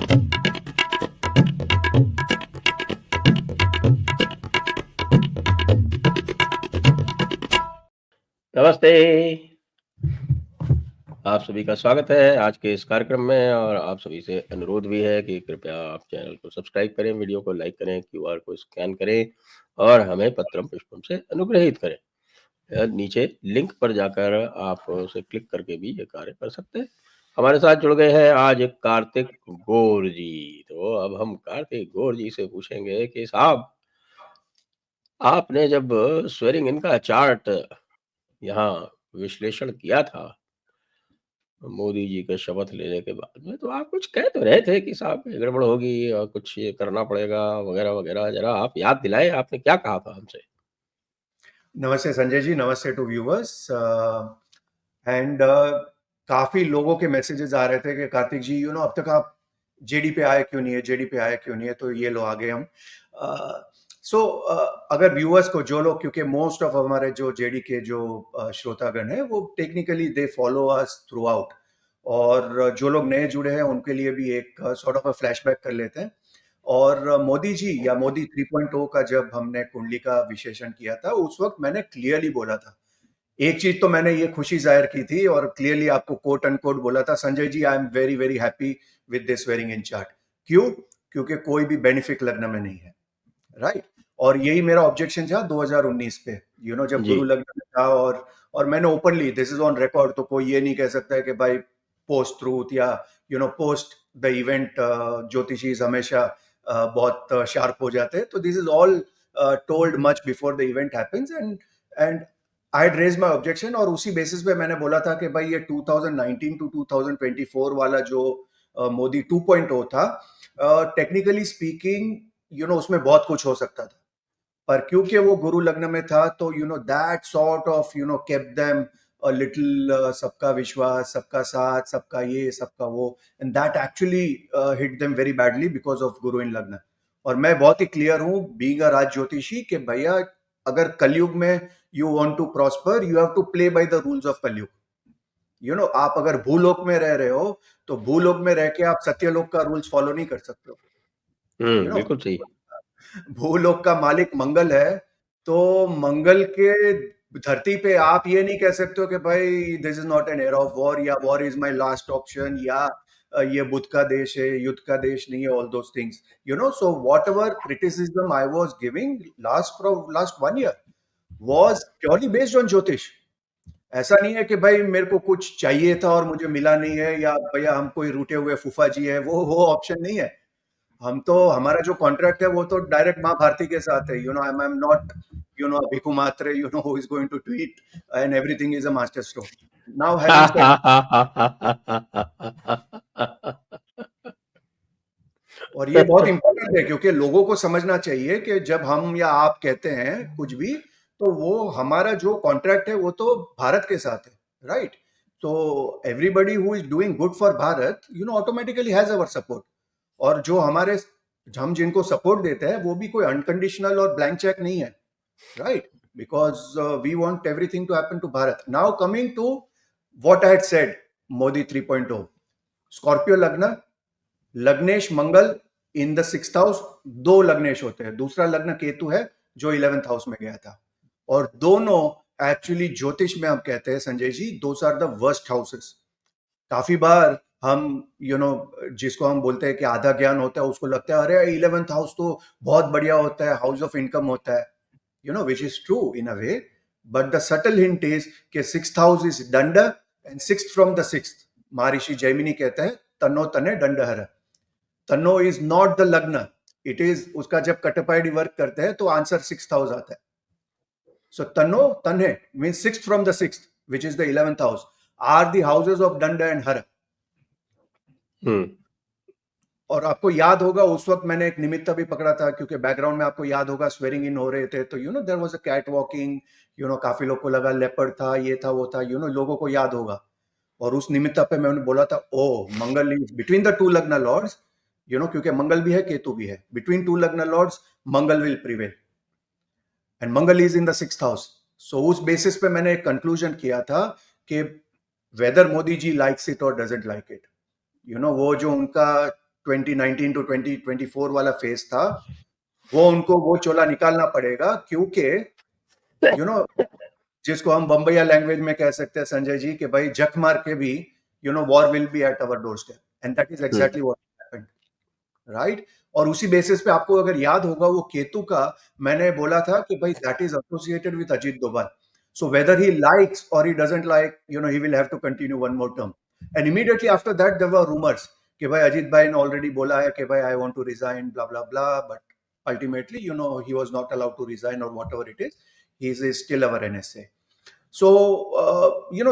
नमस्ते। आप सभी का स्वागत है आज के इस कार्यक्रम में और आप सभी से अनुरोध भी है कि कृपया आप चैनल को सब्सक्राइब करें, वीडियो को लाइक करें, क्यूआर को स्कैन करें और हमें पत्रम पुष्पम से अनुग्रहित करें। नीचे लिंक पर जाकर आप उसे क्लिक करके भी ये कार्य कर सकते हैं। हमारे साथ जुड़ गए हैं आज कार्तिक गौर जी। तो अब हम कार्तिक गौर जी से पूछेंगे कि साहब, आपने जब स्वेरिंग इन का चार्ट यहाँ विश्लेषण किया था मोदी जी के शपथ लेने के बाद में, तो आप कुछ कह तो रहे थे कि साहब ये गड़बड़ होगी और कुछ ये करना पड़ेगा वगैरह-वगैरह। ज़रा आप याद दिलाएँ, आपने क्या कहा था हमसे? नमस्ते संजय जी, नमस्ते टू व्यूवर्स एंड काफी लोगों के मैसेजेस आ रहे थे कि कार्तिक जी अब तक आप जेडी पे आए क्यों नहीं है, जेडी पे आए क्यों नहीं है, तो ये लो आ गए हम। अगर व्यूअर्स को जो लोग, क्योंकि मोस्ट ऑफ हमारे जो जेडी के जो श्रोतागण हैं वो technically they follow us through out, और जो लोग नए जुड़े हैं उनके लिए भी एक सॉर्ट ऑफ अ फ्लैशबैक कर लेते हैं। और मोदी जी या मोदी 3.0 का जब हमने कुंडली का विश्लेषण किया था, उस वक्त मैंने क्लियरली बोला था, एक चीज तो मैंने ये खुशी जाहिर की थी और क्लियरली आपको कोट एंड कोट बोला था, Sanjay ji I am very very happy with this swearing in chart. क्यों? क्योंकि कोई भी बेनिफिट लग्न में नहीं है, राइट। और यही मेरा ऑब्जेक्शन था 2019 पे, जब जी। गुरु लग्न में था। और मैंने openly, this is on record, तो कोई ये नहीं कह सकता है कि भाई पोस्ट ट्रूथ या पोस्ट द इवेंट ज्योतिषीज हमेशा बहुत शार्प हो जाते हैं। तो this is all told much before the event happens, and I had raise my objection. और उसी बेसिस पे मैंने बोला था कि भाई ये 2019 टू 2024 वाला जो मोदी 2.0 था, टेक्निकली स्पीकिंग उसमें बहुत कुछ हो सकता था, पर क्योंकि वो गुरु लग्न में था तो that sort of kept them a little, सबका विश्वास, सबका साथ, सबका ये, सबका वो, and that actually hit them very badly because of गुरु इन लग्न। और मैं बहुत ही क्लियर हूं बीइंग अ राज ज्योतिषी कि भैया, अगर कलयुग में you want to prosper, you have to play by the rules of Kalyug. आप अगर भूलोक में रह रहे हो तो भूलोक में रह के आप सत्यलोक का रूल्स फॉलो नहीं कर सकते हो। यू नो बिल्कुल सही। भूलोक का मालिक मंगल है, तो मंगल के धरती पे आप ये नहीं कह सकते हो कि भाई this is not an era of war, या war is my last option, या ये बुद्ध का देश है, युद्ध का देश नहीं है, all those things. So what ever criticism I was giving last 1 year was purely based on ज्योतिष। ऐसा नहीं है कि भाई मेरे को कुछ चाहिए था और मुझे मिला नहीं है, या भैया हम कोई रूठे हुए फूफा जी है, वो ऑप्शन नहीं है। हम तो, हमारा जो कॉन्ट्रैक्ट है वो तो डायरेक्ट माँ भारती के साथ है। I am not Bhiku Mhatre who is going to tweet and everything is a master stroke. Now having said, और ये बहुत इंपॉर्टेंट है क्योंकि लोगों को समझना चाहिए कि जब हम या आप कहते हैं कुछ भी, तो वो हमारा जो कॉन्ट्रैक्ट है वो तो भारत के साथ है, राइट। तो everybody who is doing good for Bharat automatically has our support. और जो हमारे, हम जिनको सपोर्ट देते हैं वो भी कोई अनकंडीशनल और ब्लैंक चेक नहीं है, right. Because we want everything to happen to Bharat. Now coming to what I had said, Modi 3.0, Scorpio लग्न, लग्नेश मंगल इन द 6th हाउस। दो लग्नेश होते हैं, दूसरा लग्न केतु है जो 11th हाउस में गया था, और दोनों एक्चुअली ज्योतिष में हम कहते हैं Sanjay ji, those are the worst houses. काफी बार हम जिसको हम बोलते हैं कि आधा ज्ञान होता है, उसको लगता है अरे 11th हाउस तो बहुत बढ़िया होता है, हाउस ऑफ इनकम होता है, which is true in a way, but the subtle hint is कि 6th हाउस इज दंड, and 6th from the 6th, महर्षि जैमिनी कहते हैं तन्नो तने दंडहर। तन्नो इज नॉट द लग्न, इट इज, उसका जब कटपायडी वर्क करते हैं तो आंसर 6th हाउस आता है। सो तन्नो तन्हे means 6th from the 6th, which is the 11th house, are the houses of Danda and Hara. और आपको याद होगा उस वक्त मैंने एक निमित्त भी पकड़ा था, क्योंकि बैकग्राउंड में आपको याद होगा स्वेरिंग इन हो रहे थे, तो there was a cat walking, काफी लोग को लगा लेपर्ड था, ये था वो था, लोगों को याद होगा। और उस निमित्त पे मैंने बोला था, ओ Mangal is between the two lagna lords, क्योंकि मंगल भी है केतु भी है, between two lagna lords Mangal will prevail, and Mangal is in the 6th house. So उस बेसिस पे मैंने एक कंक्लूजन किया था कि whether Modi ji likes it or doesn't like it, वो जो उनका 2019 टू 2024 वाला फेज था, वो उनको वो चोला निकालना पड़ेगा, क्योंकि यू नो जिसको हम बम्बईया लैंग्वेज में कह सकते हैं संजय जी कि भाई जख मार के भी war will be at our door step, and that is exactly what happened, right. और उसी बेसिस पे आपको अगर याद होगा वो केतु का, मैंने बोला था कि भाई that is associated with Ajit Doval, so whether he likes or he doesn't like, he will have to continue one more term. And immediately after that there were rumours कि भाई अजीत भाई ने ऑलरेडी बोला है कि भाई I want to resign blah blah blah, but ultimately he was not allowed to resign or whatever it is, he is still our NSA. So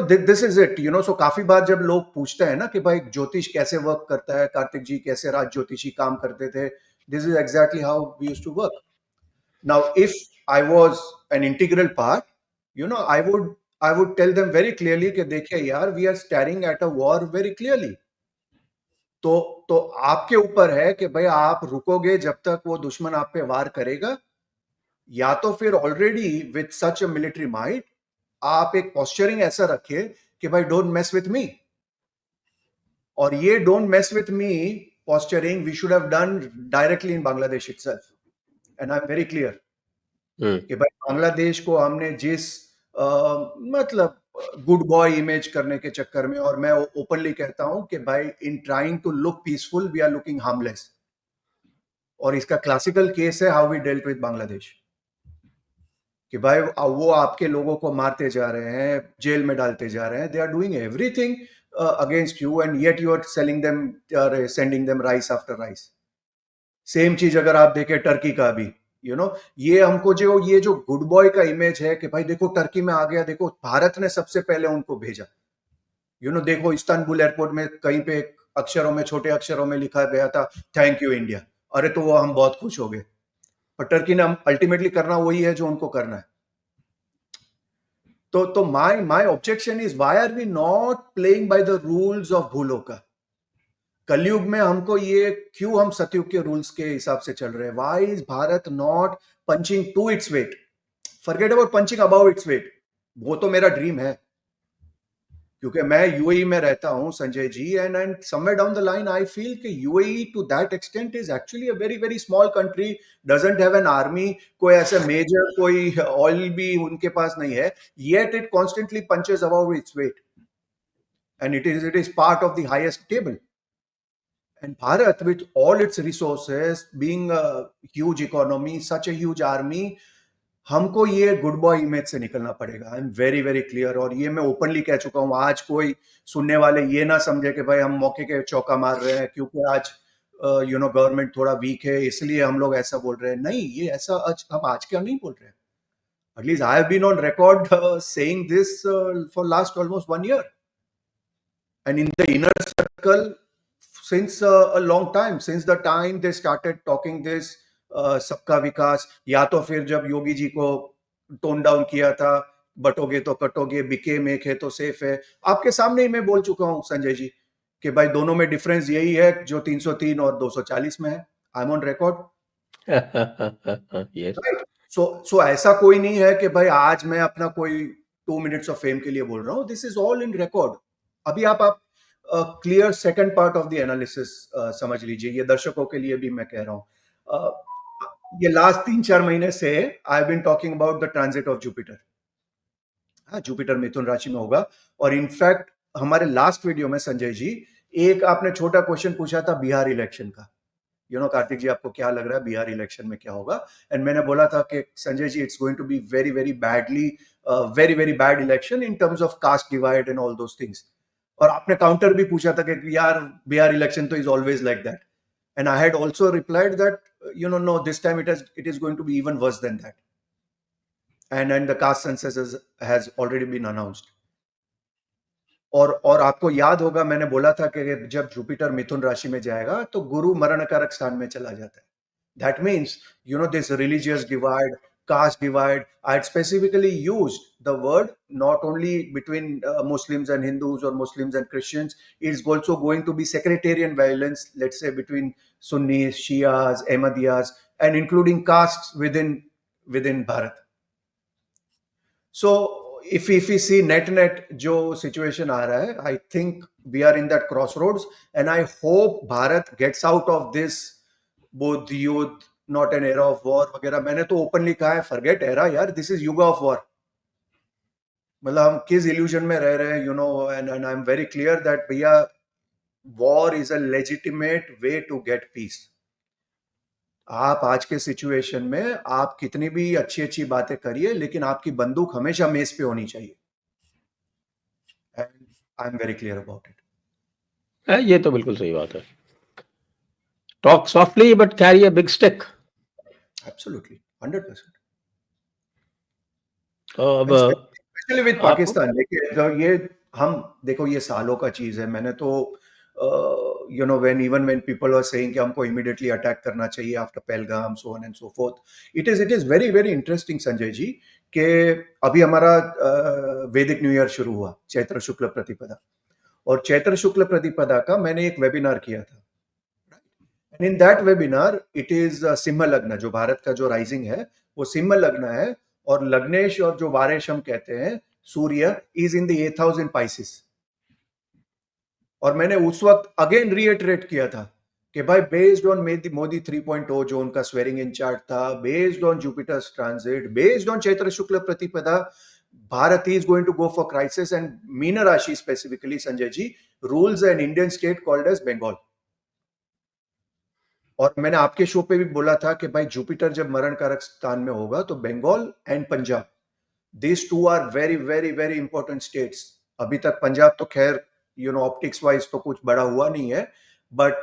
this is it, so काफी बार जब लोग पूछते हैं ना कि भाई ज्योतिष कैसे वर्क करता है, कार्तिक जी कैसे राज ज्योतिषी काम करते थे, this is exactly how we used to work. Now if I was an integral part, I would tell them very clearly कि देखिए यार, we are staring at a war very clearly. तो आपके ऊपर है कि भाई आप रुकोगे जब तक वो दुश्मन आप पे वार करेगा, या तो फिर already with such a military might आप एक पोस्चरिंग ऐसा रखिए कि भाई डोंट मेस विथ मी। और ये don't mess with me posturing we should have done directly in Bangladesh itself, and I am very clear कि भाई बांग्लादेश को हमने जिस मतलब गुड बॉय इमेज करने के चक्कर में, और मैं ओपनली कहता हूं कि भाई in trying to look peaceful we are looking harmless, और इसका क्लासिकल केस है how we dealt with Bangladesh, कि भाई वो आपके लोगों को मारते जा रहे हैं, जेल में डालते जा रहे हैं, they are doing everything against you, and yet you are selling them, sending them rice after rice. Same चीज अगर आप देखें टर्की का भी, ये हमको जो ये जो गुड बॉय का इमेज है कि भाई देखो टर्की में आ गया, देखो भारत ने सबसे पहले उनको भेजा, देखो इस्तांबुल एयरपोर्ट में कहीं पे अक्षरों में, छोटे अक्षरों में लिखा गया था थैंक यू इंडिया, अरे तो वो हम बहुत खुश हो गए, पर टर्की ने अल्टीमेटली करना वही है जो उनको करना है। तो my objection is why are we not playing by the rules of Bhuloka. कलयुग में हमको ये क्यों, हम सतयुग के रूल्स के हिसाब से चल रहे हैं? Why is Bharat not punching to its weight? Forget about punching about its weight, वो तो मेरा ड्रीम है, क्योंकि मैं यूएई में रहता हूं Sanjay ji, and somewhere down the line I feel कि UAE to that extent is actually a very very small country, doesn't have an army, कोई ऐसे मेजर कोई ऑयल भी उनके पास नहीं है, yet it constantly punches about its wait, and it is part of the highest table. And Bharat, with all its resources, being a huge economy, such a huge army, हमको ये good boy image से निकलना पड़ेगा। आई am very very clear, और ये मैं openly कह चुका हूँ। आज कोई सुनने वाले ये ना समझे कि भाई हम मौके के चौका मार रहे हैं क्योंकि आज गवर्नमेंट थोड़ा वीक है इसलिए हम लोग ऐसा बोल रहे हैं। नहीं, ये ऐसा हम आज क्या नहीं बोल रहे हैं। At least I have been on record saying this for last almost 1 year, and in the inner circle since a long time, since the time they started talking this सबका विकास, या तो फिर जब योगी जी को टोन डाउन किया था, बटोगे तो कटोगे, बिके में खे तो सेफ है, आपके सामने ही मैं बोल चुका हूं संजय जी कि भाई दोनों में डिफरेंस यही है जो 303 और 240 में है। I am on record. Yes. So ऐसा कोई नहीं है कि भाई आज मैं अपना कोई 2 मिनट्स ऑफ फेम के लिए बोल रहा हूं, this is all in record. अभी आप clear second part of the analysis समझ लीजिए, ये दर्शकों के लिए भी मैं कह रहा हूं। ये लास्ट 3-4 महीने से I have been talking about the transit of Jupiter. हाँ, जुपिटर मिथुन राशि में होगा, और इनफैक्ट हमारे लास्ट वीडियो में संजय जी एक आपने छोटा क्वेश्चन पूछा था बिहार इलेक्शन का, कार्तिक जी आपको क्या लग रहा है बिहार इलेक्शन में क्या होगा? एंड मैंने बोला था कि Sanjay ji it's going to be very very badly, very very bad election in terms of caste divide and all those things. और आपने काउंटर भी पूछा था कि यार बिहार इलेक्शन तो is always like that, and I had also replied that no this time it is going to be even worse than that, and the caste census has already been announced. और आपको याद होगा मैंने बोला था कि जब जुपिटर मिथुन राशि में जाएगा तो गुरु मरण कारक स्थान में चला जाता है। That means, this religious divide, caste divide. I had specifically used the word not only between Muslims and Hindus or Muslims and Christians. It's also going to be sectarian violence, let's say between Sunnis, Shias, Ahmadiyas, and including castes within Bharat. So, if we see net जो situation आ रहा है, I think we are in that crossroads, and I hope Bharat gets out of this both युद्ध, not an era of war वगैरह. मैंने तो openly कहा है, forget era यार, this is युग of war. मतलब हम किस illusion में रह रहे हैं, you know, and I'm very clear that भैया war is a legitimate way to get peace. आप आज के सिचुएशन में आप कितनी भी अच्छी अच्छी बातें करिए, लेकिन आपकी बंदूक हमेशा मेज पे होनी चाहिए. And I am very clear about it. ये तो बिल्कुल सही बात है. Talk softly but carry a big stick. Absolutely 100%. तो अब स्पेशली विद पाकिस्तान, देखिए ये हम देखो ये सालों का चीज है. मैंने तो you know when people are saying कि हमको इमीडिएटली अटैक करना चाहिए after Pahalgam, so on and so forth. It is very very interesting Sanjay ji कि अभी हमारा वैदिक न्यू ईयर शुरू हुआ, चैत्र शुक्ल प्रतिपदा. और चैत्र शुक्ल प्रतिपदा का मैंने एक वेबिनार किया था. And in that webinar it is Singh लग्न, जो भारत का जो राइजिंग है वो सिंह लग्न है. और लग्नेश और जो वारेश हम कहते हैं, Surya is in the 8th house in Pisces. और मैंने उस वक्त अगेन रीइटरेट किया था कि भाई बेस्ड ऑन मोदी 3.0 जो उनका स्वेरिंग इन चार्ट था, based on Jupiter's transit, based on Chaitra Shukla Pratipada, Bharat is going to go for crisis. And Meen rashi specifically Sanjay ji rules an Indian state called as Bengal. और मैंने आपके शो पे भी बोला था कि भाई जुपिटर जब मरण कारक स्थान में होगा तो Bengal and Punjab, this two are very very very important states. अभी तक पंजाब तो खैर यू नो ऑप्टिक्स वाइज तो कुछ बड़ा हुआ नहीं है, but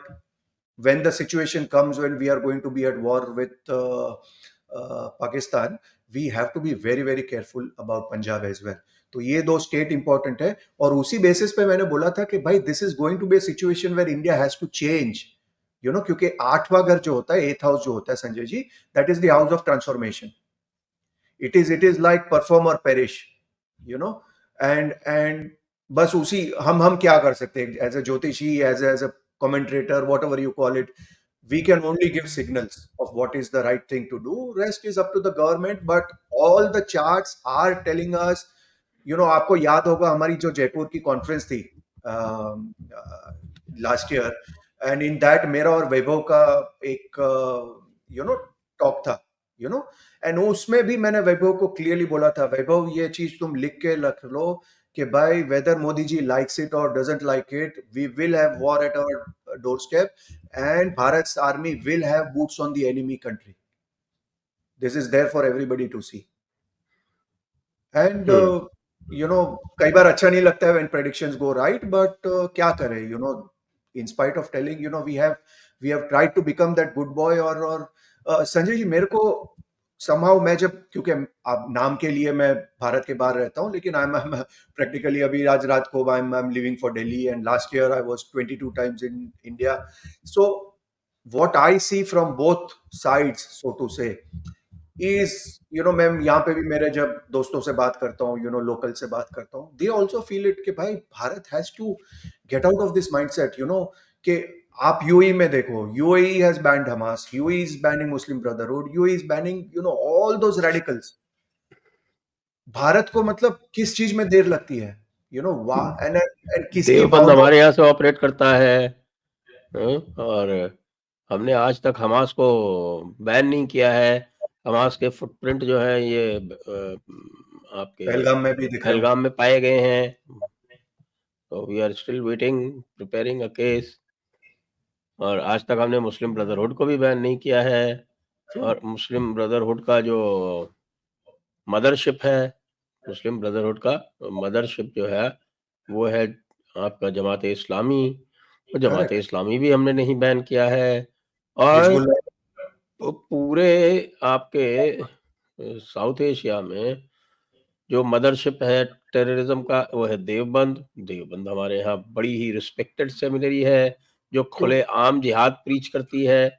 when the situation comes when we are going to be at war with Pakistan, we have to be very very careful about Punjab as well. तो ये दो स्टेट इंपॉर्टेंट है. और उसी बेसिस पे मैंने बोला था कि भाई this is going to be a situation where India has to change, you know, क्योंकि 8वां घर जो होता है, 8th हाउस जो होता है Sanjay ji, that is the house of transformation. It is like perform or perish, you know. And बस उसी हम क्या कर सकते हैं एज अ ज्योतिषी, as a commentator, whatever you call it. We can only give signals of what is the right thing to do. Rest is up to the government, but all the charts are telling us, you know, आपको याद होगा हमारी जो जयपुर की conference थी last year, and in that मेरा और वैभव का एक यू नो टॉक था, यू नो. एंड उसमें भी मैंने वैभव को क्लियरली बोला था, वैभव ये चीज तुम लिख के रख लो कि भाई whether Modi ji likes it or doesn't like it, we will have war at our doorstep, and Bharat army will have boots on the enemy country. This is there for everybody to see. And you know कई बार अच्छा नहीं लगता है when predictions go right, but क्या करें, you know, in spite of telling, you know, we have tried to become that good boy. और संजय जी मेरे को somehow मैं जब, क्योंकि अब नाम के लिए मैं भारत के बाहर रहता हूँ, लेकिन आई एम प्रैक्टिकली अभी आज रात को I am living for Delhi, and last year I was 22 times in India. So what I see from both sides, so to say, is, you know, मैं यहाँ पे भी मेरे जब दोस्तों से बात करता हूँ, यू नो, लोकल से बात करता हूँ, दे ऑल्सो फील इट कि भाई Bharat has to get out of this mindset, you know. कि आप यूएई में देखो, UAE has banned Hamas, UAE is banning Muslim Brotherhood, UAE is banning, you know, all those radicals. Bharat को मतलब किस चीज में देर लगती है, यू नो, एंड किसकी देवबंद भावनाओं. हमारे यहाँ से ऑपरेट करता है. और हमने आज तक हमास को बैन नहीं किया है. हमास के फुटप्रिंट जो है ये आपके पहलगाम में भी दिख रहे हैं. पहलगाम में पाए गए हैं. तो we are still waiting, preparing a case. और आज तक हमने मुस्लिम ब्रदरहुड को भी बैन नहीं किया है. और मुस्लिम ब्रदरहुड का जो मदरशिप है, मुस्लिम ब्रदरहुड का मदरशिप जो है वो है आपका जमात इस्लामी. और जमात करेक्ट. इस्लामी भी हमने नहीं बैन किया है. और हिजबुल्लाह. तो पूरे आपके साउथ एशिया में जो मदरशिप है टेररिज्म का वो है देवबंद. देवबंद हमारे यहाँ बड़ी ही रिस्पेक्टेड सेमिनरी है जो खुले आम जिहाद प्रीच करती है.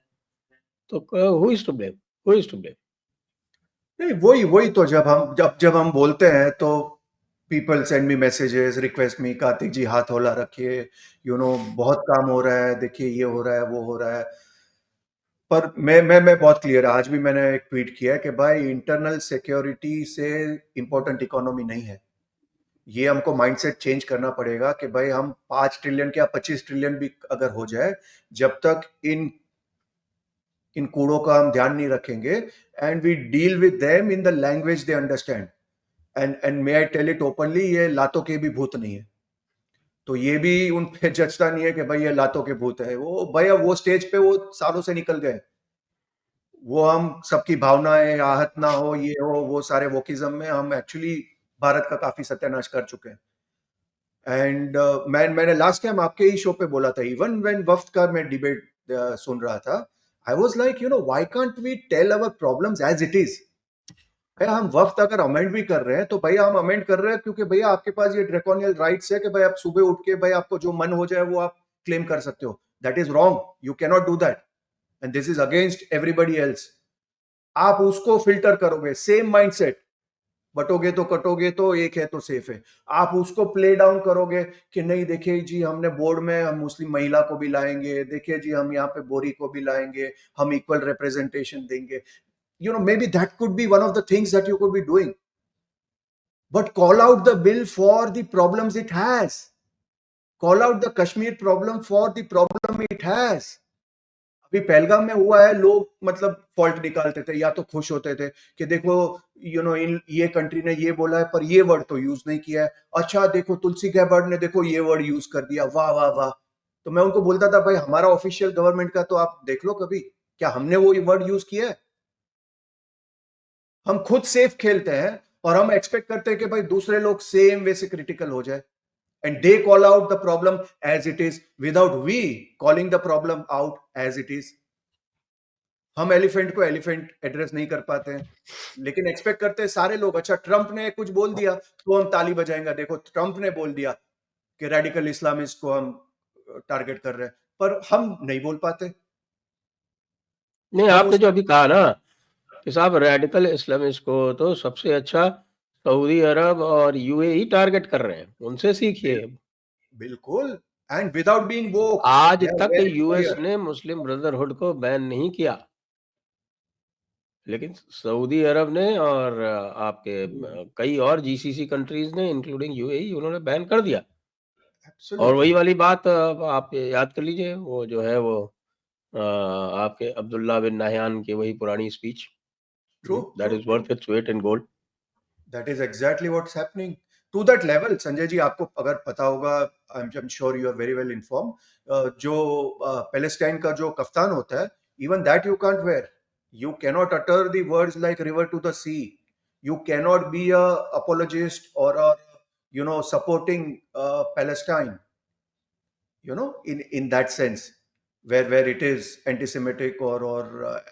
तो who is to blame, who is to blame? नहीं, वही वही तो जब हम बोलते हैं तो people send me messages, request me, Kartik ji हाथ होला रखिए, यू नो, बहुत काम हो रहा है, देखिए ये हो रहा है, वो हो रहा है. पर मैं बहुत क्लियर है. आज भी मैंने एक ट्वीट किया है कि भाई इंटरनल सिक्योरिटी से इंपॉर्टेंट इकोनॉमी नहीं है. ये हमको माइंडसेट चेंज करना पड़ेगा कि भाई हम 5 ट्रिलियन क्या 25 ट्रिलियन भी अगर हो जाए, जब तक इन इन कूड़ों का हम ध्यान नहीं रखेंगे, and we deal with them in the language they understand, and may I tell it openly, ये लातों के भी भूत नहीं है। तो ये भी उन पे जचता नहीं है कि भाई ये लातों के भूत है। वो भाई अब वो स्टेज पे वो सालों से निकल गए। वो हम सबकी भावनाएं आहत ना हो, ये हो वो सारे वोकिज्म में हम एक्चुअली भारत का काफी सत्यानाश कर चुके हैं। एंड मैंने लास्ट टाइम आपके ही शो पे बोला था, इवन व्हेन वफ्त का मैं डिबेट सुन रहा था, I was like, why can't we tell our problems as it is. भैया हम वक्त अगर अमेंड भी कर रहे हैं तो भैया हम अमेंड कर रहे हैं क्योंकि भैया आपके पास ये ड्रैकोनियल राइट्स है कि भाई आप सुबह उठ के भाई आपको जो मन हो जाए वो आप क्लेम कर सकते हो। That is wrong, you can not do that, and this is against everybody else. आप उसको फिल्टर करोगे, सेम माइंडसेट, बटोगे तो कटोगे तो एक है तो सेफ है। आप उसको प्ले डाउन करोगे कि नहीं देखिए जी हमने बोर्ड में हम मुस्लिम महिला को भी लाएंगे, देखिए जी हम यहाँ पे बोरी को भी लाएंगे, हम इक्वल रिप्रेजेंटेशन देंगे। Maybe that could be one of the things that you could be doing. But call out the bill for the problems it has. Call out the Kashmir problem for the problem it has. अभी पहलगाम में हुआ है, लोग मतलब fault निकालते थे या तो खुश होते थे कि देखो इन ये कंट्री ने ये बोला है पर ये वर्ड तो यूज नहीं किया है। अच्छा देखो तुलसी गैबर्ड ने देखो ये वर्ड यूज कर दिया, वाह वाह वाह। तो मैं उनको बोलता था भाई हमारा ऑफिशियल गवर्नमेंट का तो आप देख लो कभी, क्या हमने वो वर्ड यूज किया है? हम खुद सेफ खेलते हैं और हम एक्सपेक्ट करते हैं कि भाई दूसरे लोग सेम वे से क्रिटिकल हो जाए, and they call out the problem as it is without we calling the problem out as it is. हम एलिफेंट को एलिफेंट एड्रेस नहीं कर पाते हैं, लेकिन एक्सपेक्ट करते हैं सारे लोग, अच्छा ट्रंप ने कुछ बोल दिया तो हम ताली बजाएंगे, देखो ट्रंप ने बोल दिया कि रेडिकल इस्लामिस्ट को हम टारगेट कर रहे हैं, पर हम नहीं बोल पाते। नहीं, हम आपने उस जो अभी कहा ना कि साहब रेडिकल इस्लामिस्ट को तो सबसे अच्छा सऊदी अरब और यूएई टारगेट कर रहे हैं, उनसे सीखिए। बिल्कुल, एंड विदाउट बीइंग वो आज दे आर तक वेरी यूएस क्लियर। ने मुस्लिम ब्रदरहुड को बैन नहीं किया, लेकिन सऊदी अरब ने और आपके कई और जीसीसी कंट्रीज ने इंक्लूडिंग यूएई उन्होंने बैन कर दिया। और एब्सोल्युटली वही वाली बात आप याद कर लीजिए, वो जो है वो आपके अब्दुल्ला बिन नाह्यान की वही पुरानी speech, true that true is true. Worth its weight in gold. That is exactly what's happening to that level. Sanjay ji आपको अगर पता होगा, I am sure you are very well inform, जो पैलेस्टाइन का जो कफ्तान होता है, even that you can't wear. You cannot utter the words like river to the sea. You cannot be a apologist or a supporting Palestine, in that sense, where it is anti-Semitic or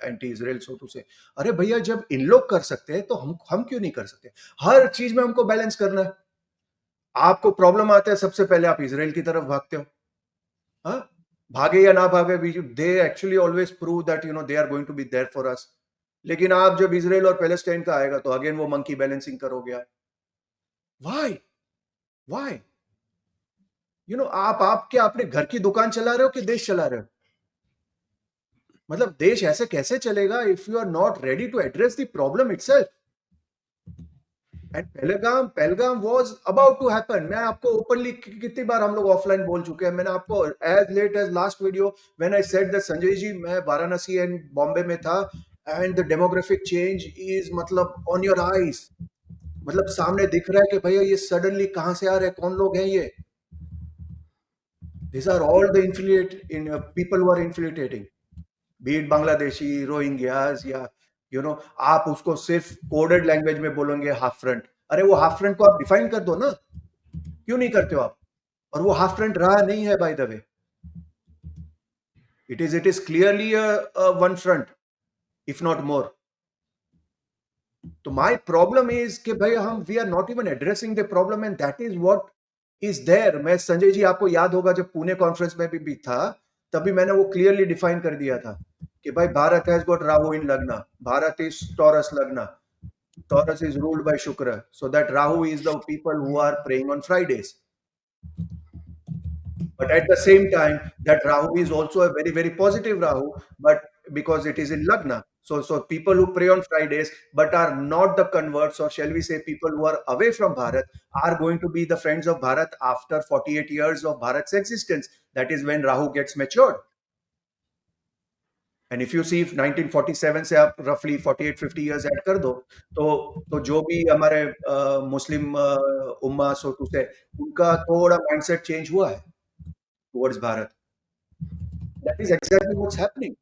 anti-Israel, so to say. अरे भैया जब इन लोग कर सकते हैं तो हम क्यों नहीं कर सकते? हर चीज में हमको बैलेंस करना है। आपको प्रॉब्लम आता है सबसे पहले आप इसराइल की तरफ भागते हो। हाँ, भागे या ना भागे, they actually always prove that they are going to be there for us. लेकिन आप जब इसराइल और पैलेस्टाइन का आएगा तो अगेन वो मंकी बैलेंसिंग करोगे आप। व्हाई व्हाई आप क्या अपने घर की दुकान चला रहे हो कि देश चला रहे हो? मतलब देश ऐसे कैसे चलेगा if you are not ready to address the problem itself. And Pahalgam was about to happen. मैं आपको ओपनली कितनी बार हम लोग ऑफलाइन बोल चुके हैं, मैंने आपको as late as last video when I said that Sanjay ji मैं वाराणसी एंड बॉम्बे में था, and the demographic change is मतलब ऑन योर आईज। मतलब सामने दिख रहा है कि भैया ये सडनली कहां से आ रहे हैं, कौन लोग हैं ये। these are all the people who are infiltrating, be it Bangladeshi, Rohingyas, या आप उसको सिर्फ कोडेड लैंग्वेज में बोलेंगे हाफ फ्रंट। अरे वो हाफ फ्रंट को आप डिफाइन कर दो ना, क्यों नहीं करते हो आप? और वो हाफ फ्रंट रहा नहीं है by the way. It is clearly one front if not more. तो माय प्रॉब्लम इज कि भाई हम we are not even addressing the problem, and that is what is there. मैं संजय जी आपको याद होगा जब पुणे कॉन्फ्रेंस में भी था, तभी मैंने वो क्लियरली डिफाइन कर दिया था कि भाई भारत हैज गॉट राहु इन लग्ना, भारत इज टॉरस लग्ना, Taurus is ruled by Shukra, so that Rahu is the people who are praying on Fridays. But at the same time, that Rahu is also a very, very positive Rahu. But because it is in Lagna. So people who pray on Fridays but are not the converts, or shall we say people who are away from Bharat, are going to be the friends of Bharat after 48 years of Bharat's existence. That is when Rahu gets matured. And if you see 1947 से आप roughly 48-50 years add कर दो, तो जो भी हमारे मुस्लिम उम्मा सो to से, उनका थोड़ा माइंडसेट चेंज हुआ है towards Bharat. That is exactly what's happening.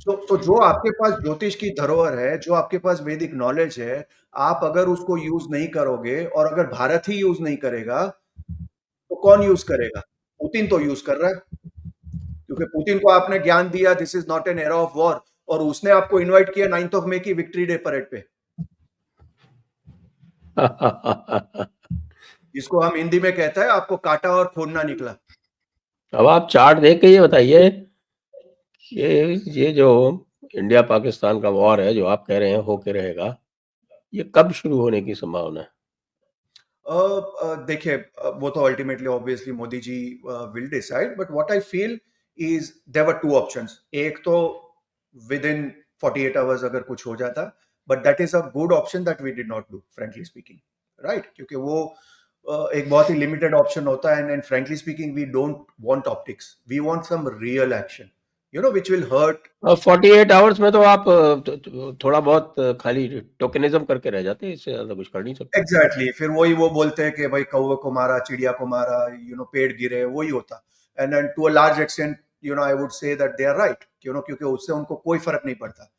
तो जो आपके पास ज्योतिष की धरोहर है, जो आपके पास वैदिक नॉलेज है, आप अगर उसको यूज नहीं करोगे, और अगर भारत ही यूज नहीं करेगा, तो कौन यूज करेगा? पुतिन तो यूज कर रहा है, क्योंकि पुतिन को आपने ज्ञान दिया this is not an era of war, और उसने आपको इनवाइट किया 9th of May की विक्ट्री डे परेड पे, जिसको हम हिंदी में कहता है आपको काटा और खून ना निकला. अब आप चार्ट देख के ये बताइए, ये जो इंडिया पाकिस्तान का वॉर है जो आप कह रहे हैं होके रहेगा, ये कब शुरू होने की संभावना है? देखिए, वो तो ultimately obviously Modi ji will decide, but what I feel is there were two options. एक तो विद इन 48 आवर्स अगर कुछ हो जाता, but that is a good option that we did not do, frankly speaking, right? क्योंकि वो एक बहुत ही लिमिटेड ऑप्शन होता है, and frankly speaking we don't want optics, we want some real action, you know, which will hurt. 48 hours में तो आप थोड़ा बहुत खाली टोकनिज्म करके रह जाते हैं, इससे ज्यादा कुछ कर नहीं सकते. एग्जैक्टली, फिर वही वो बोलते हैं कि भाई कौवे को मारा, चिड़िया को मारा, यू नो, पेड़ गिरे, वही होता. And then to a large extent, you know, I would say that they are right, you know, क्योंकि उससे उनको कोई फर्क नहीं पड़ता.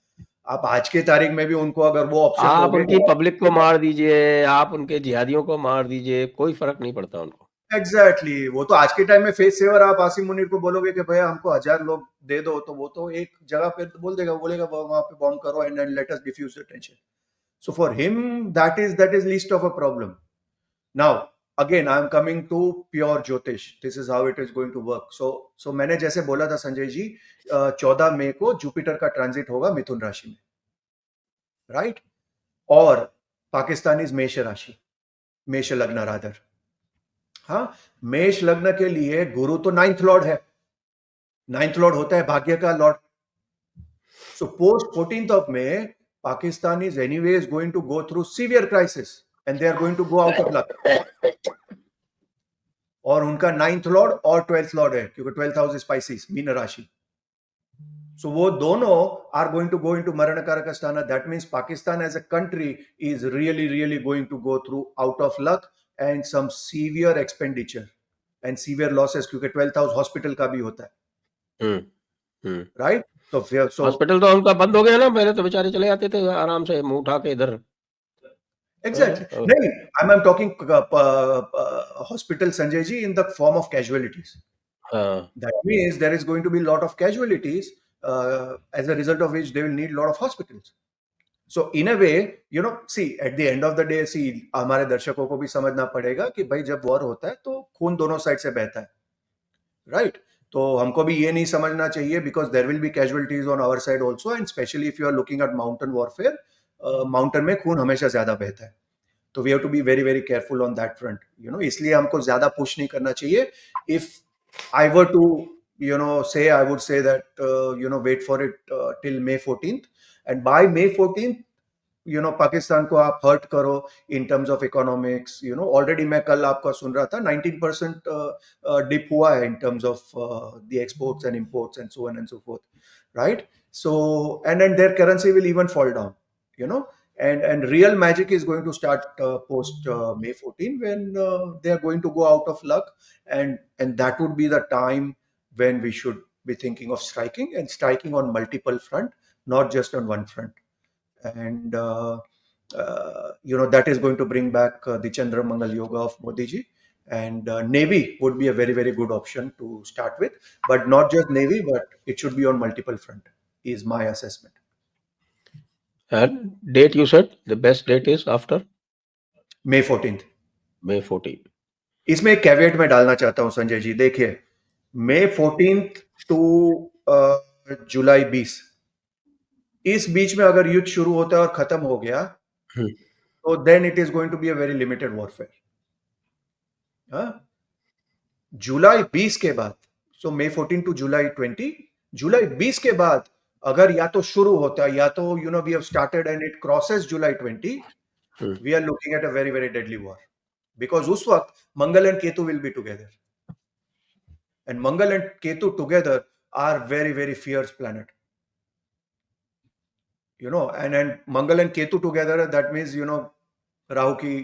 आप आज के तारीख में भी उनको अगर वो ऑप्शन आप दोगे, उनकी पब्लिक को मार दीजिए, आप उनके जिहादियों को मार दीजिए, कोई फर्क नहीं पड़ता उनको. एग्जैक्टली, वो तो आज के टाइम में फेस सेवर आप आसिम मुनीर को बोलोगे कि भैया हमको 1000 लोग दे दो, तो वो तो एक जगह पे बोलेगा वहां पे बॉम्ब करो and let us defuse the tension. So for him that is least of a problem. Now, again, I am coming to pure Jyotish. This is how it is going to work. So मैंने जैसे बोला था संजय जी, 14 मई को Jupiter का transit होगा मिथुन राशि में, right? और पाकिस्तान इज मेष राशि, मेष लग्न रादर. हाँ, मेष लग्न के लिए गुरु तो 9th लॉर्ड है. 9th लॉर्ड होता है भाग्य का Lord. So post 14th of May, Pakistan is anyways going to go through severe crisis and they are going to go out of luck. और उनका 9th लॉर्ड और 12th लॉर्ड है, क्योंकि 12th हाउस स्पाइसिस, मीन राशि. So वो दोनों are going to go into मरण कारक स्थाना. That means Pakistan as a country is really going to go through out of luck and some severe expenditure and severe losses, क्योंकि 12th house hospital का भी होता है, राइट? तो फिर हॉस्पिटल तो उनका बंद हो गया ना, पहले तो बेचारे चले जाते थे आराम से मुंह उठा के इधर. एग्जैक्टली, नहीं, I am talking hospital Sanjay ji in the form of casualties. That means there is going to be a lot of casualties, as a result of which they will need a lot of hospitals. So in a way, you know, see, at the end of the day, see, हमारे दर्शकों को भी समझना पड़ेगा कि भाई जब war होता है तो खून दोनों साइड से बहता है, राइट? तो हमको भी ये नहीं समझना चाहिए, because there will be casualties on our side also, and specially if you are looking at mountain warfare, mountain में खून हमेशा ज्यादा बहता है. तो we have to be very careful on that front, you know. इसलिए हमको ज्यादा पुश नहीं करना चाहिए. If I were to, you know, say, I would say that, you know, wait for it till May 14th. And by May 14th, you know, Pakistan को आप hurt करो in terms of economics, you know. Already मैं कल आपका सुन रहा था 19% dip हुआ है in terms of the exports and imports and so on and so forth, right? So, and then their currency will even fall down, you know. And real magic is going to start post May 14, when they are going to go out of luck, and that would be the time when we should be thinking of striking on multiple front, not just on one front. And you know, that is going to bring back the Chandra Mangal Yoga of Modi ji. And Navy would be a very good option to start with, but not just Navy, but it should be on multiple front, is my assessment. And date you said the best date is after May 14th. May 14. इसमें एक कैवेट में डालना चाहता हूं संजय जी. देखिए, May 14th to जुलाई 20, इस बीच में अगर युद्ध शुरू होता है और खत्म हो गया, तो then it is going to be a very limited warfare. July 20 के बाद, सो May 14 टू जुलाई 20, जुलाई 20 के बाद अगर या तो शुरू होता है या तो we have started and it crosses July 20, we are looking at a very very deadly war, because उस वक्त Mangal and Ketu will be together, and Mangal and Ketu together are very very fierce planet, and Mangal and Ketu together, that means Rahu की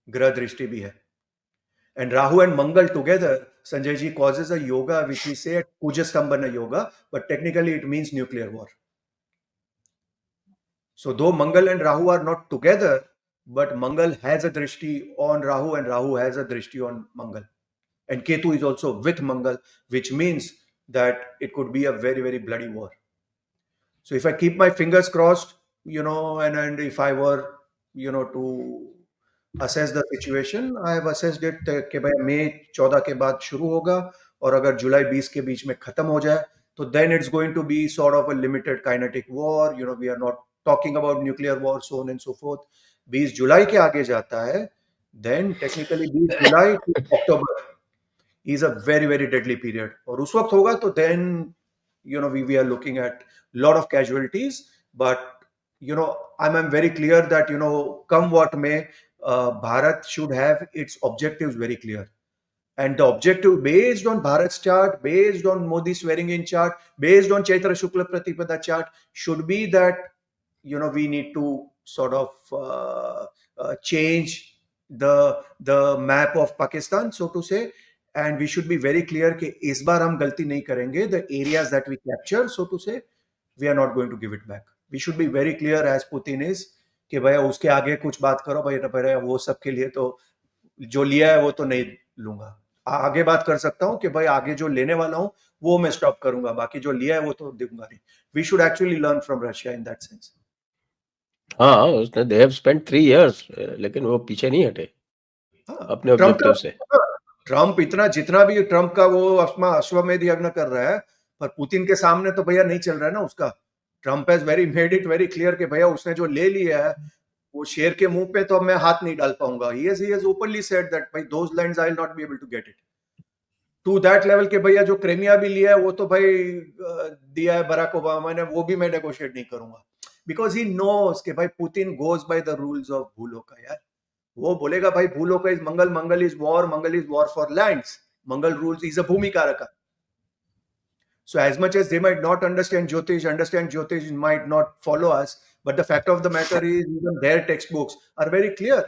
ग्रह दृष्टि भी है, and Rahu and Mangal together, Sanjay ji, causes a yoga which we say at Kujastambhana yoga, but technically it means nuclear war. So though Mangal and Rahu are not together, but Mangal has a drishti on Rahu and Rahu has a drishti on Mangal, and Ketu is also with Mangal, which means that it could be a very very bloody war. So if I keep my fingers crossed, and if I were, to assess the situation, I have assessed it कि भाई मई 14 के बाद शुरू होगा, और अगर जुलाई 20 के बीच में खत्म हो जाए तो then it's going to be sort of a limited kinetic war. We are not talking about nuclear war, so on and so forth. 20 जुलाई के आगे जाता है, then technically 20 July to October is a very very deadly period, और उस वक्त होगा तो then we are looking at lot of casualties, but I'm very clear that come what may, Bharat should have its objectives very clear, and the objective based on Bharat's chart, based on Modi swearing in chart, based on Chaitra Shukla Pratipada chart should be that we need to sort of change the map of Pakistan, so to say, and we should be very clear कि इस बार हम गलती नहीं करेंगे, the areas that we capture, so to say, we are not going to give it back. We should be very clear as Putin is कि भैया उसके आगे कुछ बात करो भैया वो सब के लिए तो जो लिया है वो तो नहीं लूंगा, आगे बात कर सकता हूँ कि भाई आगे जो लेने वाला हूँ वो मैं स्टॉप करूंगा, बाकी जो लिया है वो तो दूंगा नहीं. We should actually learn from Russia in that sense. हाँ, उसने दे हैव स्पेंट 3 इयर्स, लेकिन वो पीछे नहीं हटे अपने ऑब्जेक्टिव से. ट्रम्प इतना जितना भी ट्रम्प का वो अश्वमेध यज्ञ कर रहा है, पर पुतिन के सामने तो भैया नहीं चल रहा है ना उसका. Trump has very made it very clear कि भैया उसने जो ले लिया है वो शेर के मुंह पे तो मैं हाथ नहीं डाल पाऊंगा. He has openly said that भाई those lands I will not be able to get it to that level के भैया जो क्रेमिया भी लिया है वो तो भाई दिया है बराक ओबामा ने, वो भी मैं नेगोशिएट नहीं करूंगा, बिकॉज ही नोस कि भाई Putin goes by the rules of Bhuloka. यार वो बोलेगा भाई Bhuloka is Mangal, Mangal is war for lands, Mangal rules is a bhumi karak. So as much as they might not understand Jyotish might not follow us, but the fact of the matter is even their textbooks are very clear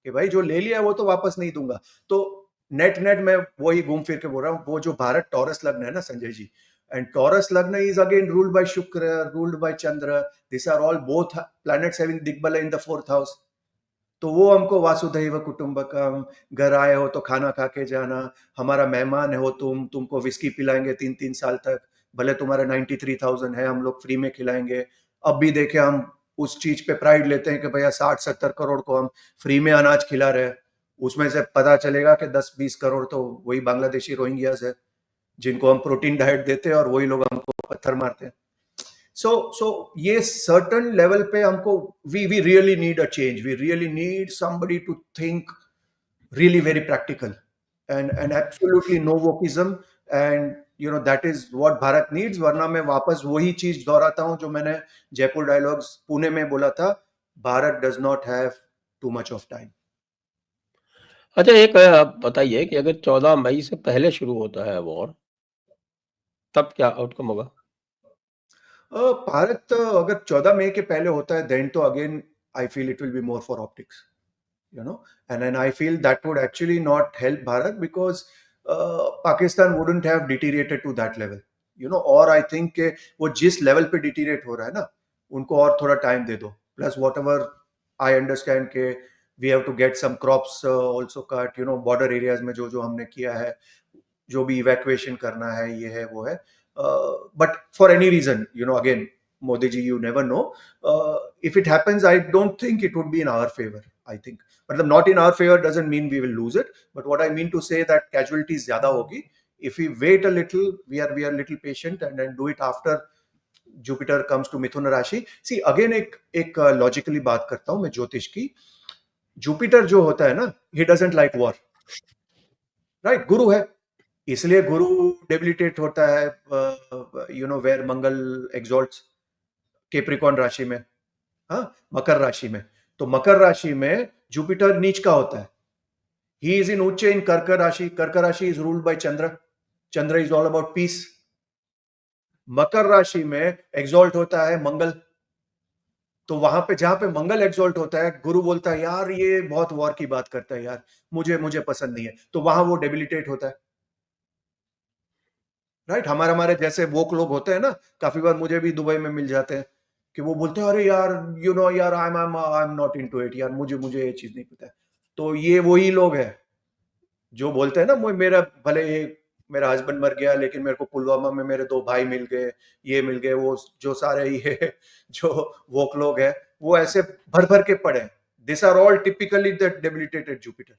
कि भाई जो ले लिया वो तो वापस नहीं दूंगा. तो नेट मैं वही घूम फिर के बोल रहा हूँ, वो जो भारत टॉरस लग्न है ना Sanjay ji, and Taurus lagna is again ruled by Shukra, ruled by Chandra, this are all both planets having digbal in the 4th house. तो वो हमको वासुधैव कुटुंबकम, घर आए हो तो खाना खा के जाना, हमारा मेहमान हो तुमको विस्की पिलाएंगे 3-3 साल तक, भले तुम्हारा 93,000 है हम लोग फ्री में खिलाएंगे. अब भी देखे हम उस चीज पे प्राइड लेते हैं कि भैया 60-70 करोड़ को हम फ्री में अनाज खिला रहे हैं, उसमें से पता चलेगा कि 10-20 करोड़ तो वही बांग्लादेशी रोहिंग्यास है जिनको हम प्रोटीन डाइट देते हैं और वही लोग हमको पत्थर मारते हैं. So ये certain level पे हमको we really need a change. We really need somebody to think really very practical and absolutely no wokeism, and that is what Bharat needs. वरना मैं वापस वही चीज दोहराता हूँ जो मैंने जयपुर डायलॉग्स पुणे में बोला था, Bharat does not have too much of time. अच्छा, एक आप बताइए कि अगर 14 मई से पहले शुरू होता है वॉर, तब क्या आउटकम होगा? भारत अगर 14 मई के पहले होता है then तो again I feel it will be more for optics, and then I feel that would actually not help Bharat because Pakistan wouldn't have deteriorated to that level, और I think कि वो जिस level पे deteriorate हो रहा है ना, उनको और थोड़ा time दे दो. Plus whatever I understand कि we have to get some crops also cut, border areas में जो हमने किया है, जो भी evacuation करना है, ये है वो है. But for any reason, again, Modi ji, you never know. If it happens, I don't think it would be in our favor. I think, but not in our favor doesn't mean we will lose it. But what I mean to say that casualties ज़्यादा होगी. If we wait a little, we are a little patient and then do it after Jupiter comes to Mithun राशि. See again एक logically बात करता हूँ मैं ज्योतिष की. Jupiter जो होता है ना, he doesn't like war. Right? गुरु है. इसलिए गुरु डेबिलिटेट होता है, वेर मंगल एग्जॉल्ट्स कैप्रिकॉर्न राशि में, हाँ, मकर राशि में। तो मकर राशि में जुपिटर नीच का होता है। ही इज इन उच्च इन कर्क rashi. Kark rashi is ruled by Chandra. Chandra is all about peace. Makar rashi में एग्जॉल्ट होता है मंगल। तो वहां पे जहां पे मंगल एग्जॉल्ट होता है, गुरु बोलता है यार ये बहुत वॉर की बात करता है यार, मुझे मुझे पसंद नहीं है, तो वहां वो डेबिलिटेट होता है। राइट, हमारे हमारे जैसे वोक लोग होते हैं ना, काफी बार मुझे भी दुबई में मिल जाते हैं कि वो बोलते हैं अरे यार यार आई एम नॉट इनटू इट यार, मुझे मुझे ये चीज नहीं पता है। तो ये वही लोग हैं जो बोलते हैं ना, मेरा भले मेरा हस्बैंड मर गया लेकिन मेरे को पुलवामा में मेरे दो भाई मिल गए, ये मिल गए, वो जो सारे ये जो वोक लोग हैं, वो ऐसे भर भर के पड़े हैं। This are all typically the debilitated Jupiter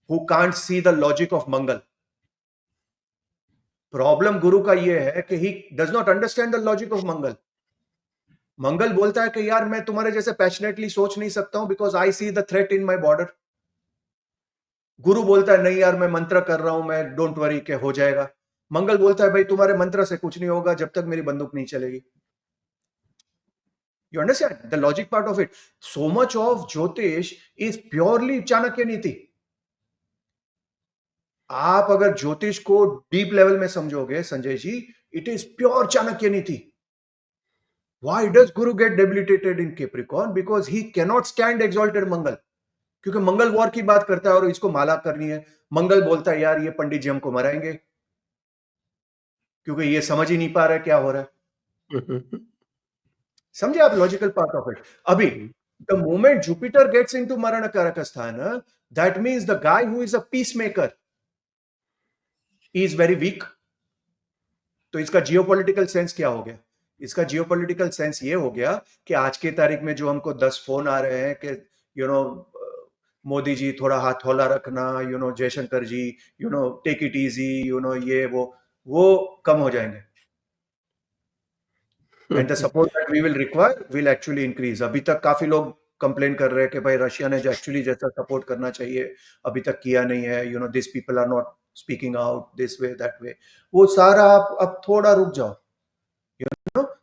who can't see the logic of Mangal. Problem Guru का ये है कि he does not understand the logic of Mangal. Mangal बोलता है कि यार मैं तुम्हारे जैसे पैशनेटली सोच नहीं सकता हूं because I see the threat in my border. गुरु बोलता है नहीं यार मैं मंत्र कर रहा हूं, मैं डोंट वरी के हो जाएगा। मंगल बोलता है भाई तुम्हारे मंत्र से कुछ नहीं होगा जब तक मेरी बंदूक नहीं चलेगी। You understand the logic part of it. So much of ज्योतिष इज प्योरली चाणक्य नीति। आप अगर ज्योतिष को डीप लेवल में समझोगे Sanjay ji, it is pure Chanakya नीति। Why does Guru get debilitated in Capricorn? Because he cannot stand exalted मंगल। क्योंकि मंगल वॉर की बात करता है और इसको माला करनी है। मंगल बोलता है यार ये पंडित जी हमको मराएंगे क्योंकि ये समझ ही नहीं पा रहा है क्या हो रहा है। समझे आप लॉजिकल पार्ट ऑफ इट। अभी the moment Jupiter gets into मरण कारक स्थान, that means the guy who is a peace maker is very weak. तो इसका जियोपॉलिटिकल सेंस क्या हो गया? इसका जियोपॉलिटिकल सेंस ये हो गया कि आज की तारीख में जो हमको 10 फोन आ रहे हैं कि यू नो मोदी जी थोड़ा हाथ हौला रखना, Jaishankar ji take it easy, ये वो कम हो जाएंगे। And the support that we will require will actually increase. अभी तक काफी लोग कंप्लेन कर रहे हैं कि भाई रशिया ने जो एक्चुअली जैसा सपोर्ट करना चाहिए अभी तक किया नहीं है, this people are not speaking out this way that way. वो सारा आप अब थोड़ा रुक जाओ।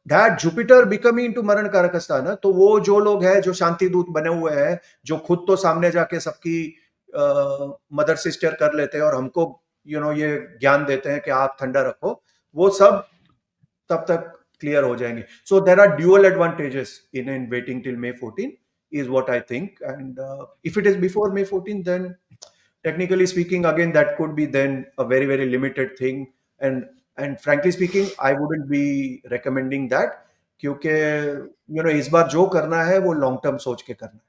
दैट जुपिटर बिकमिंग इनटू मरण कारक स्थान है, तो वो जो लोग हैं जो शांति दूत बने हुए हैं, जो खुद तो सामने जाके सबकी मदर सिस्टर कर लेते हैं और हमको ये ज्ञान देते हैं कि आप ठंडा रखो, वो सब तब तक क्लियर हो जाएंगे। So there are dual advantages in waiting till May 14 is what I think. And if it is before May 14, then technically speaking, again, that could be then a very, very limited thing. And frankly speaking, I wouldn't be recommending that क्योंकि इस बार जो करना है वो long term सोच के करना है।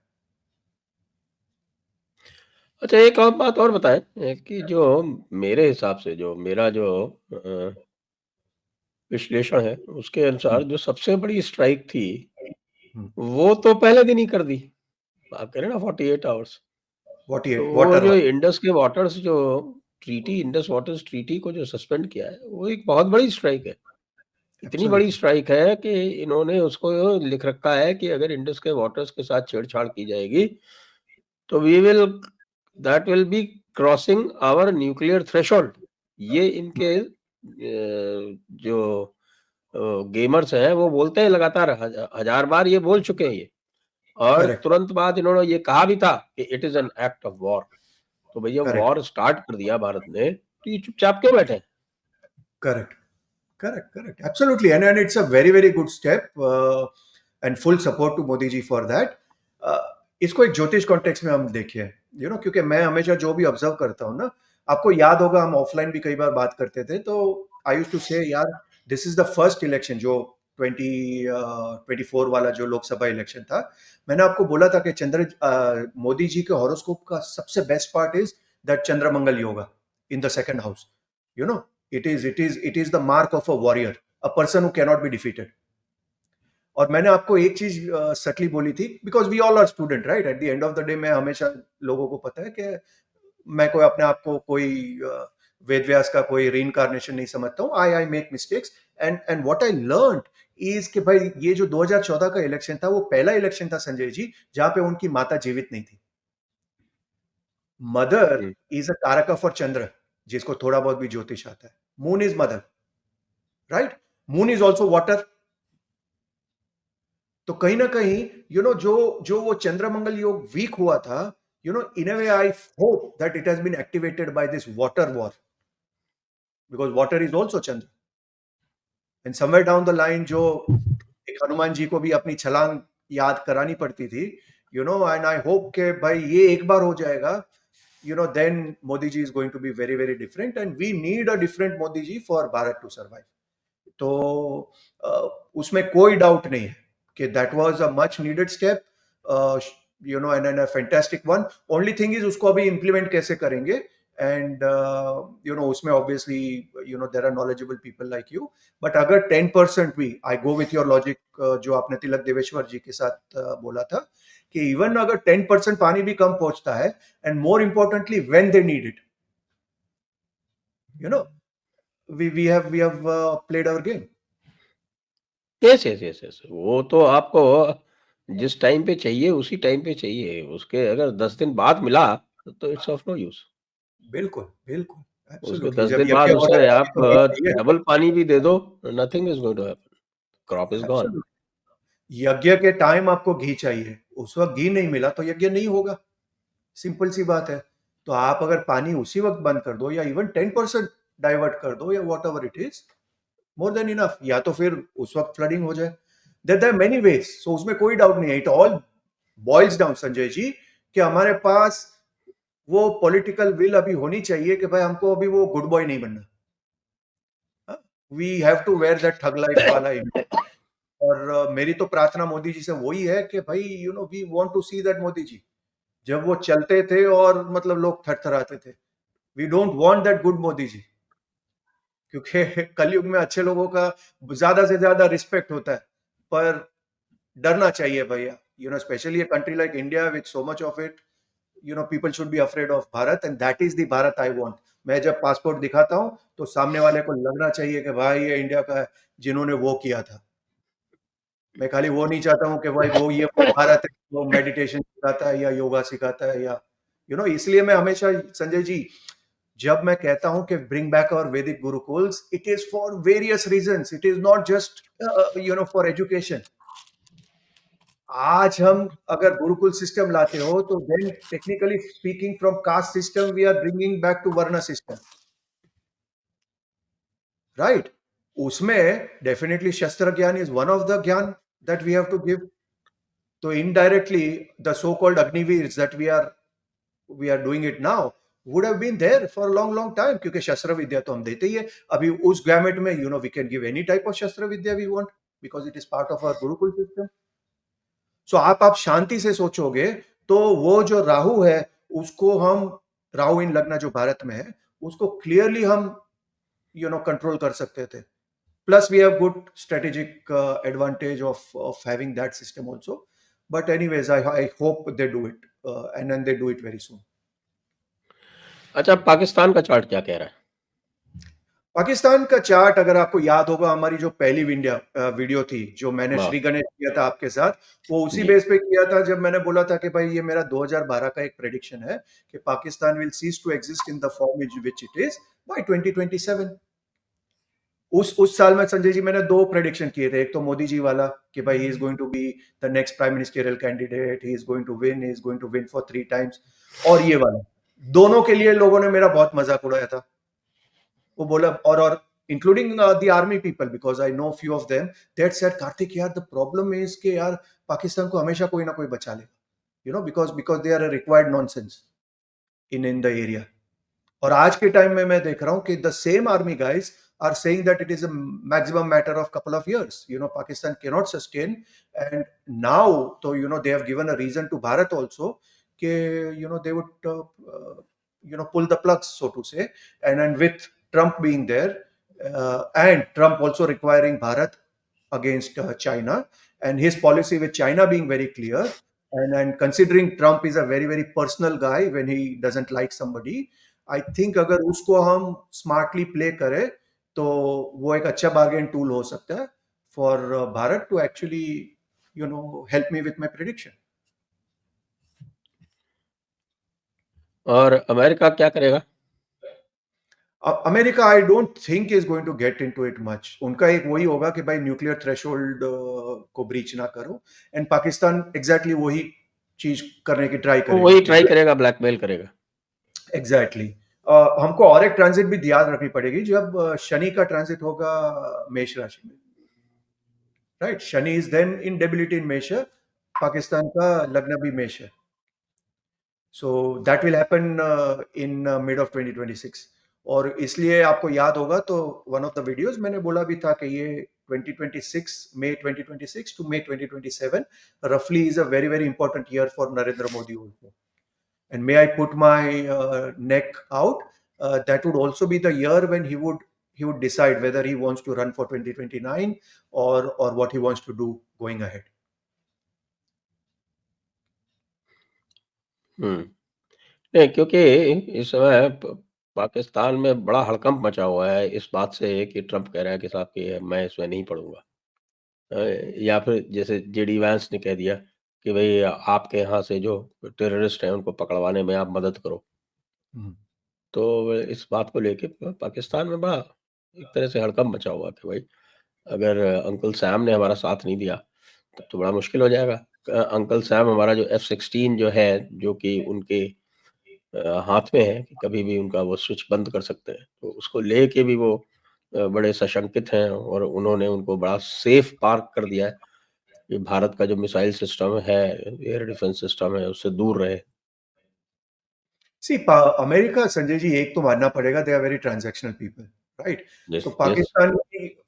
अच्छा, एक और बात और बताएं कि जो मेरे हिसाब से जो मेरा जो विश्लेषण है उसके अनुसार जो सबसे बड़ी स्ट्राइक थी वो तो पहले दिन ही कर दी। आप कह रहे हैं ना 48 आवर्स। तो वो वाटर जो इंडस के वाटर्स जो इंडस वाटर्स ट्रीटी को जो सस्पेंड किया है वो एक बहुत बड़ी स्ट्राइक है। इतनी बड़ी स्ट्राइक है कि इन्होंने उसको लिख रखा है कि अगर इंडस के वाटर्स के साथ छेड़छाड़ की जाएगी तो that will be crossing our nuclear threshold. ये इनके जो गेमर्स हैं वो बोलते हैं लगातार, हजार बार ये बोल चुके हैं ये। और करेक्ट तुरंत बाद इन्होंने ये कहा भी था कि it is an act of war. तो भैया करेक्ट वॉर स्टार्ट कर दिया भारत ने, तो ये चुपचाप क्यों बैठे? Correct correct absolutely, and it's a very very good step, and full support to Modi ji for that. इसको एक ज्योतिष कॉन्टेक्स्ट में हम देखिए, क्योंकि मैं हमेशा जो भी ऑब्जर्व करता हूँ ना, आपको याद होगा हम ऑफलाइन भी कई बार बात करते थे, तो आई यूज्ड टू से यार this is the first election जो 2024 वाला जो लोकसभा इलेक्शन था। मैंने आपको बोला था कि मोदी जी के हॉरोस्कोप का सबसे best part is that Chandramangal yoga in the second house. It is the mark of a warrior, a person who cannot be defeated. और मैंने आपको एक चीज सटली बोली थी, because we all are student right, at the end of the day मैं हमेशा लोगों को पता है कि मैं कोई अपने आप को कोई वेद व्यास का कोई रीइंकार्नेशन नहीं समझता हूँ। I make mistakes, and what I learn is कि भाई ये जो 2014 का इलेक्शन था वो पहला इलेक्शन था संजय जी जहां पे उनकी माता जीवित नहीं थी। मदर इज अ कारका फॉर चंद्र। जिसको थोड़ा बहुत भी ज्योतिष आता है। Moon is mother, right? Moon is also water. तो कहीं ना कहीं जो जो वो चंद्रमंगल योग वीक हुआ था, in a way I hope that it has been activated by this water war, because water is also Chandra. And somewhere down the line जो एक हनुमान जी को भी अपनी छलांग याद करानी पड़ती थी, एंड आई होप के भाई ये एक बार हो जाएगा, then Modi ji is going to be very, very different, and we need a different Modi ji for Bharat to survive. तो उसमें कोई डाउट नहीं है कि that was a much needed step, and a fantastic one. Only thing is उसको अभी implement कैसे करेंगे, and उसमें obviously there are knowledgeable people like you, but अगर 10% भी, I go with your logic, जो आपने तिलक देवेश्वर जी के साथ बोला था कि इवन अगर 10% पानी भी कम पहुंचता है, and more importantly when they need it, we have played our game. Yes, yes, yes, yes. वो तो आपको जिस टाइम पे चाहिए उसी टाइम पे चाहिए। उसके अगर 10 दिन बाद मिला तो इट्स ऑफ नो यूज़। बिल्कुल, बिल्कुल, उसके एब्सोल्युटली। 10 जब दिन यज्ञ बाद हो रहा उसे है तभी आप तो घी चाहिए। डबल पानी भी दे दो, nothing is going to happen. Crop is gone. Absolutely. यज्ञ के टाइम आपको घी चाहिए, उस वक्त घी नहीं मिला तो यज्ञ नहीं होगा, सिंपल सी बात है। तो आप अगर पानी उसी वक्त बंद कर दो, या इवन 10% डाइवर्ट कर दो, या whatever it is, more than enough. या तो फिर उस वक्त फ्लडिंग हो जाए। There are many ways, so उसमें कोई डाउट नहीं है। It all boils down Sanjay ji कि हमारे पास वो पॉलिटिकल विल अभी होनी चाहिए कि भाई हमको अभी वो गुड बॉय नहीं बनना, we have to wear that thug life वाला image। और मेरी तो प्रार्थना मोदी जी से वही है कि भाई we want to see that Modi ji जब वो चलते थे और मतलब लोग थरथराते थे। We don't want that good Modi ji, क्योंकि कलयुग में अच्छे लोगों का ज्यादा से ज्यादा रिस्पेक्ट होता है, पर डरना चाहिए भैया। Specially a country like India with so much of it, people should be afraid of Bharat, and that is the Bharat I want। मैं जब पासपोर्ट दिखाता हूं तो सामने वाले को लगना चाहिए कि भाई ये इंडिया का है जिन्होंने वो किया था। मैं खाली वो नहीं चाहता हूँ कि भाई वो भारत है, वो मेडिटेशन सिखाता है या योगा सिखाता है, या इसलिए मैं हमेशा संजय जी जब मैं कहता हूं कि bring back our Vedic gurukuls, it is for various reasons, it is not just for education. आज हम अगर गुरुकुल सिस्टम लाते हो तो then technically speaking from caste system we are bringing back to varna system, right? उसमें definitely shastra gyan is one of the gyan that we have to give. तो indirectly the so called Agniveers that we are doing it now would have been there for long long time, क्योंकि शस्त्र विद्या तो हम देते ही है। अभी उस गैमेट में we can give any type of shastra vidya we want, because it is part of our gurukul system. So आप शांति से सोचोगे तो वो जो राहु है उसको हम, राहु इन लग्न जो भारत में है उसको क्लियरली हम कंट्रोल कर सकते थे। Plus we have good strategic advantage of having that system also. But anyways I hope they do it, and then they do it very soon. अच्छा, पाकिस्तान का चार्ट क्या कह रहा है? पाकिस्तान का चार्ट अगर आपको याद होगा, हमारी जो पहली वीडियो थी जो मैंने वाह! श्री गणेश किया था आपके साथ, वो उसी जी। बेस पे किया था जब मैंने बोला था कि भाई ये मेरा 2012 का एक प्रेडिक्शन है कि Pakistan will cease to exist in the form which it is by 2027। उस साल में संजय जी मैंने दो प्रेडिक्शन किए थे। एक तो मोदी जी वाला कि भाई he is going to be the next prime ministerial candidate, he is going to win for 3 times. और ये वाला, दोनों के लिए लोगों ने मेरा बहुत मजाक उड़ाया था। वो बोला, और including the army people, because I know few of them, that said Kartik यार द प्रॉब्लम इज कि यार पाकिस्तान को हमेशा कोई ना कोई बचा लेगा, because because they are a required nonsense in the area. और आज के टाइम में मैं देख रहा हूं कि the same army guys are saying that it is a maximum matter of couple of years, Pakistan can not sustain. And now तो they have given a reason to Bharat also कि they would pull the plugs, so to say, and then with Trump being there, and Trump also requiring Bharat against China, and his policy with China being very clear, and considering Trump is a very very personal guy when he doesn't like somebody, I think अगर उसको हम smartly play करें तो वो एक अच्छा bargain tool हो सकता है for Bharat to actually help me with my prediction। और अमेरिका क्या करेगा? America I don't think is going to get into it much. उनका एक वही होगा कि भाई न्यूक्लियर थ्रेशोल्ड को ब्रीच ना करो, एंड पाकिस्तान एग्जैक्टली वही चीज करने की ट्राई वो करेगा वही कि ट्राई करेगा, ब्लैकमेल करेगा। एग्जैक्टली हमको और एक ट्रांजिट भी याद रखनी पड़ेगी, जब शनि का ट्रांजिट होगा मेष राशि में, right? Shani is then in debility in Mesh, Pakistan का लग्न भी मेष है। So that will happen in mid of 2026। और इसलिए आपको याद होगा तो वन ऑफ द वीडियोस मैंने बोला भी था कि ये 2026 मई 2026 टू मई 2027 रफली is a very very important year for Narendra Modi also. And may I put my neck out? That would also be the year when he would decide whether he wants to run for 2029 or what he wants to do going ahead. नहीं, क्योंकि इस समय पाकिस्तान में बड़ा हड़कंप मचा हुआ है इस बात से कि ट्रंप कह रहा है कि साहब कि मैं इसमें नहीं पढ़ूंगा। या फिर जैसे जेडी वैंस ने कह दिया कि भाई आपके यहाँ से जो टेररिस्ट हैं उनको पकड़वाने में आप मदद करो। Hmm. तो इस बात को लेके पाकिस्तान में बड़ा एक तरह से हड़कंप मचा हुआ कि भाई अगर अंकल सैम ने हमारा साथ नहीं दिया तब तो बड़ा मुश्किल हो जाएगा। अंकल सैम हमारा जो F-16 जो है, जो कि उनके हाथ में है कि कभी भी उनका वो स्विच बंद कर सकते हैं, तो उसको लेके भी वो बड़े सशंकित हैं और उन्होंने उनको बड़ा सेफ पार्क कर दिया है कि भारत का जो मिसाइल सिस्टम है, एयर डिफेंस सिस्टम है, उससे दूर रहे। See, अमेरिका, संजय जी, एक तो मानना पड़ेगा, they are very transactional people, right? Yes, so yes.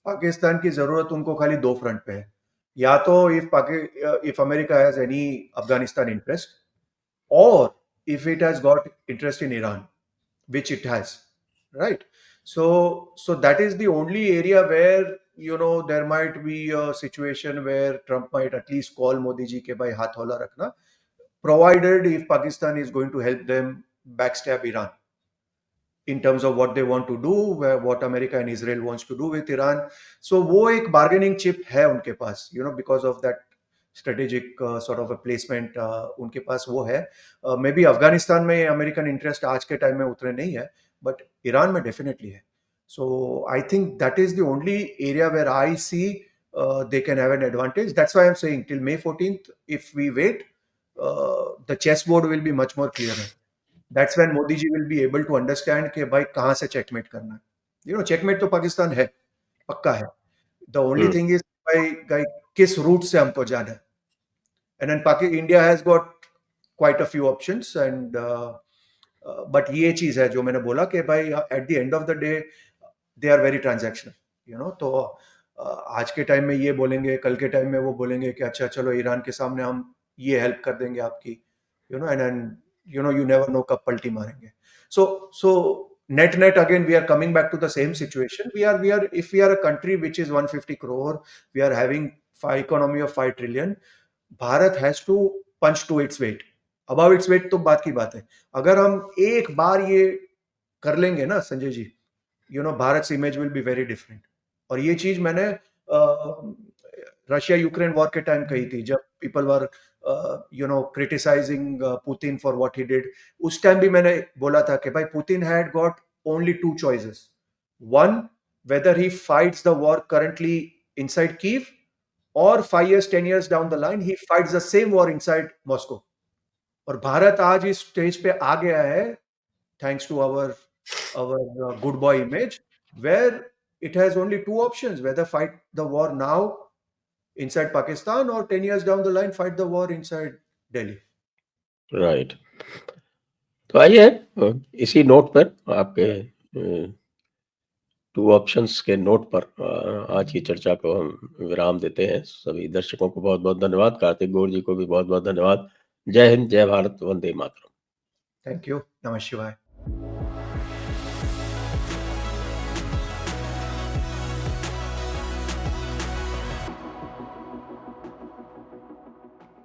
Pakistan की जरूरत उनको खाली दो फ्रंट पे है। या तो if America has any Afghanistan interest, or if it has got interest in Iran, which it has, right? So that is the only area where there might be a situation where Trump might at least call Modi ji ke bhai haath hola rakhna, provided if Pakistan is going to help them backstab Iran in terms of what they want to do, what America and Israel wants to do with Iran. So वो एक bargaining chip है उनके पास, because of that strategic sort of a placement उनके पास वो है। May be Afghanistan में American interest आज के टाइम में उतने नहीं है, बट ईरान में डेफिनेटली है। So I think that is the only area where I see they can have an advantage. That's why I'm saying till May 14th, if we wait, the chessboard will be much more clearer. That's when Modi ji will be able to understand कि भाई कहाँ से checkmate करना है। checkmate तो पाकिस्तान है, पक्का है। The only hmm. thing is भाई किस रूट से हमको जाना है। And then India has got quite a few options, and but ये चीज है जो मैंने बोला कि भाई at the end of the day they are very transactional. तो आज के टाइम में ये बोलेंगे, कल के टाइम में वो बोलेंगे कि अच्छा चलो ईरान के सामने हम ये हेल्प कर देंगे आपकी, एंड you never know कब पलटी मारेंगे। So net again we are coming back to the same situation. We are if we are a country which is 150 crore, we are having economy of 5 trillion. Bharat has to punch to its weight, above its weight तो बात की बात है। अगर हम एक बार ये कर लेंगे ना Sanjay ji, Bharat image will be very different. और ये चीज मैंने रशिया यूक्रेन वॉर के टाइम कही थी, जब people were criticising Putin for what he did. उस टाइम भी मैंने बोला था कि भाई Putin had got only two choices, one whether he fights the war currently inside Kyiv, or 5 years 10 years down the line he fights the same war inside Moscow. और भारत आज इस स्टेज पे आ गया है thanks to our good boy image, where it has only two options, whether fight the war now inside Pakistan or 10 years down the line fight the war inside Delhi. Right. तो आइए इसी note पर आपके two options के note पर आज की चर्चा को हम विराम देते हैं। सभी दर्शकों को बहुत बहुत धन्यवाद। कार्तिक गौर जी को भी बहुत बहुत धन्यवाद। जय हिंद, जय Bharat, Vande Mataram. Thank you. Namah Shivaya.